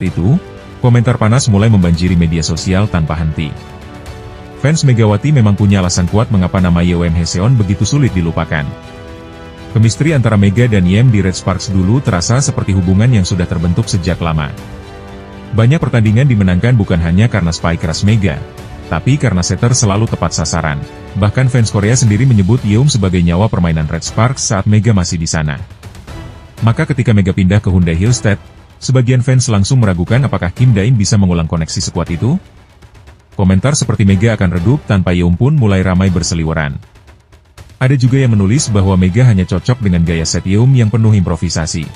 Itu, komentar panas mulai membanjiri media sosial tanpa henti. Fans Megawati memang punya alasan kuat mengapa nama Yeom Haeseon begitu sulit dilupakan. Kemistri antara Mega dan Yeom di Red Sparks dulu terasa seperti hubungan yang sudah terbentuk sejak lama. Banyak pertandingan dimenangkan bukan hanya karena spike keras Mega, tapi karena setter selalu tepat sasaran. Bahkan fans Korea sendiri menyebut Yeom sebagai nyawa permainan Red Sparks saat Mega masih di sana. Maka ketika Mega pindah ke Hyundai Hillstead, sebagian fans langsung meragukan apakah Kim Da-in bisa mengulang koneksi sekuat itu. Komentar seperti Mega akan redup tanpa Yeom pun mulai ramai berseliweran. Ada juga yang menulis bahwa Mega hanya cocok dengan gaya set Yeom yang penuh improvisasi.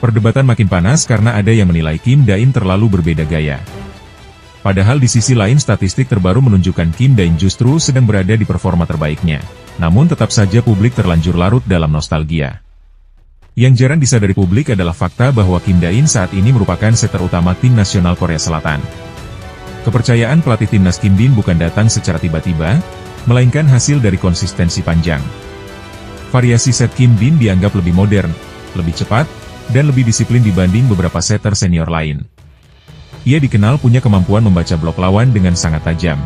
Perdebatan makin panas karena ada yang menilai Kim Da-in terlalu berbeda gaya. Padahal di sisi lain statistik terbaru menunjukkan Kim Da-in justru sedang berada di performa terbaiknya. Namun tetap saja publik terlanjur larut dalam nostalgia. Yang jarang disadari publik adalah fakta bahwa Kim Da-in saat ini merupakan setter utama tim nasional Korea Selatan. Kepercayaan pelatih timnas Kim Bin bukan datang secara tiba-tiba, melainkan hasil dari konsistensi panjang. Variasi set Kim Bin dianggap lebih modern, lebih cepat, dan lebih disiplin dibanding beberapa setter senior lain. Ia dikenal punya kemampuan membaca blok lawan dengan sangat tajam.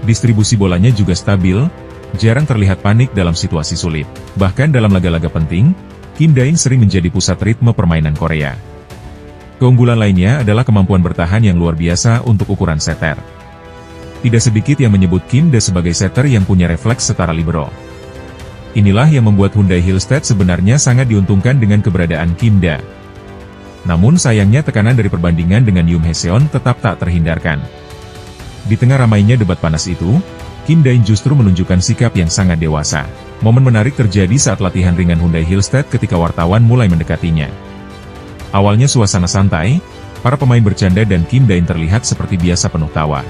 Distribusi bolanya juga stabil, jarang terlihat panik dalam situasi sulit. Bahkan dalam laga-laga penting, Kim Da-in sering menjadi pusat ritme permainan Korea. Keunggulan lainnya adalah kemampuan bertahan yang luar biasa untuk ukuran setter. Tidak sedikit yang menyebut Kim Da sebagai setter yang punya refleks setara libero. Inilah yang membuat Hyundai Hillstead sebenarnya sangat diuntungkan dengan keberadaan Kim Da. Namun sayangnya tekanan dari perbandingan dengan Yeom Haeseon tetap tak terhindarkan. Di tengah ramainya debat panas itu, Kim Da-in justru menunjukkan sikap yang sangat dewasa. Momen menarik terjadi saat latihan ringan Hyundai Hillstead ketika wartawan mulai mendekatinya. Awalnya suasana santai, para pemain bercanda dan Kim Da-in terlihat seperti biasa penuh tawa.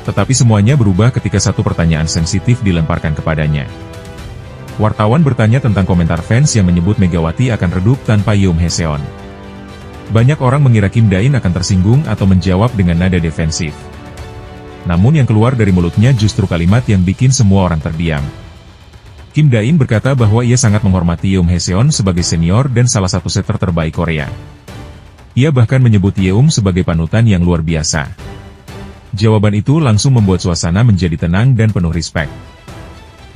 Tetapi semuanya berubah ketika satu pertanyaan sensitif dilemparkan kepadanya. Wartawan bertanya tentang komentar fans yang menyebut Megawati akan redup tanpa Yeom Haeseon. Banyak orang mengira Kim Da-in akan tersinggung atau menjawab dengan nada defensif. Namun yang keluar dari mulutnya justru kalimat yang bikin semua orang terdiam. Kim Da-in berkata bahwa ia sangat menghormati Yeom Haeseon sebagai senior dan salah satu setter terbaik Korea. Ia bahkan menyebut Yeom sebagai panutan yang luar biasa. Jawaban itu langsung membuat suasana menjadi tenang dan penuh respek.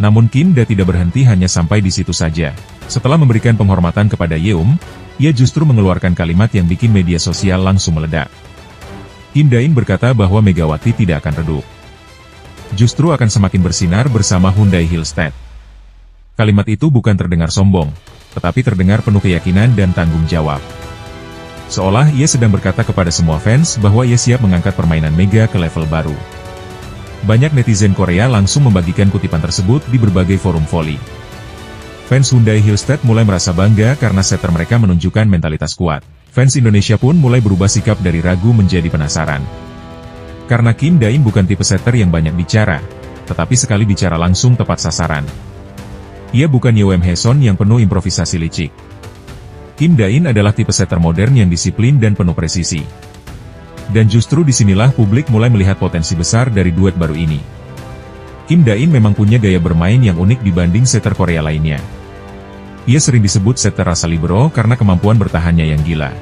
Namun Kim Da tidak berhenti hanya sampai di situ saja. Setelah memberikan penghormatan kepada Yeom, ia justru mengeluarkan kalimat yang bikin media sosial langsung meledak. Kim Da-in berkata bahwa Megawati tidak akan redup. Justru akan semakin bersinar bersama Hyundai Hillstead. Kalimat itu bukan terdengar sombong, tetapi terdengar penuh keyakinan dan tanggung jawab. Seolah ia sedang berkata kepada semua fans bahwa ia siap mengangkat permainan Mega ke level baru. Banyak netizen Korea langsung membagikan kutipan tersebut di berbagai forum voli. Fans Hyundai Hillstead mulai merasa bangga karena setter mereka menunjukkan mentalitas kuat. Fans Indonesia pun mulai berubah sikap dari ragu menjadi penasaran. Karena Kim Da-in bukan tipe setter yang banyak bicara, tetapi sekali bicara langsung tepat sasaran. Ia bukan Yeom Haeseon yang penuh improvisasi licik. Kim Da-in adalah tipe setter modern yang disiplin dan penuh presisi. Dan justru disinilah publik mulai melihat potensi besar dari duet baru ini. Kim Da-in memang punya gaya bermain yang unik dibanding setter Korea lainnya. Ia sering disebut setter rasa libero karena kemampuan bertahannya yang gila.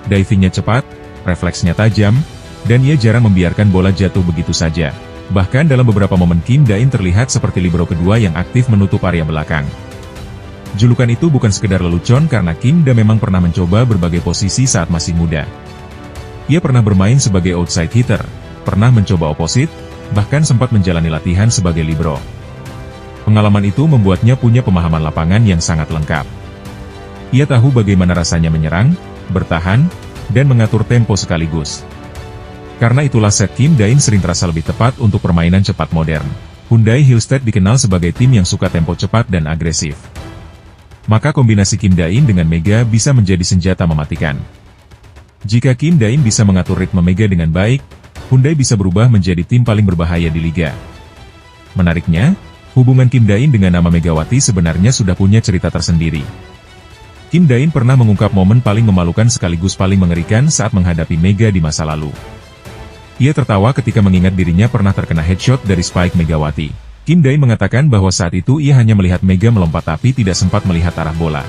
Divingnya cepat, refleksnya tajam, dan ia jarang membiarkan bola jatuh begitu saja. Bahkan dalam beberapa momen Kim Da-in terlihat seperti libero kedua yang aktif menutup area belakang. Julukan itu bukan sekedar lelucon karena Kim Da memang pernah mencoba berbagai posisi saat masih muda. Ia pernah bermain sebagai outside hitter, pernah mencoba opposite, bahkan sempat menjalani latihan sebagai libero. Pengalaman itu membuatnya punya pemahaman lapangan yang sangat lengkap. Ia tahu bagaimana rasanya menyerang, bertahan, dan mengatur tempo sekaligus. Karena itulah set Kim Da-in sering terasa lebih tepat untuk permainan cepat modern. Hyundai Hillstead dikenal sebagai tim yang suka tempo cepat dan agresif. Maka kombinasi Kim Da-in dengan Mega bisa menjadi senjata mematikan. Jika Kim Da-in bisa mengatur ritme Mega dengan baik, Hyundai bisa berubah menjadi tim paling berbahaya di liga. Menariknya, hubungan Kim Da-in dengan nama Megawati sebenarnya sudah punya cerita tersendiri. Kim Dain pernah mengungkap momen paling memalukan sekaligus paling mengerikan saat menghadapi Mega di masa lalu. Ia tertawa ketika mengingat dirinya pernah terkena headshot dari Spike Megawati. Kim Dain mengatakan bahwa saat itu ia hanya melihat Mega melompat tapi tidak sempat melihat arah bola.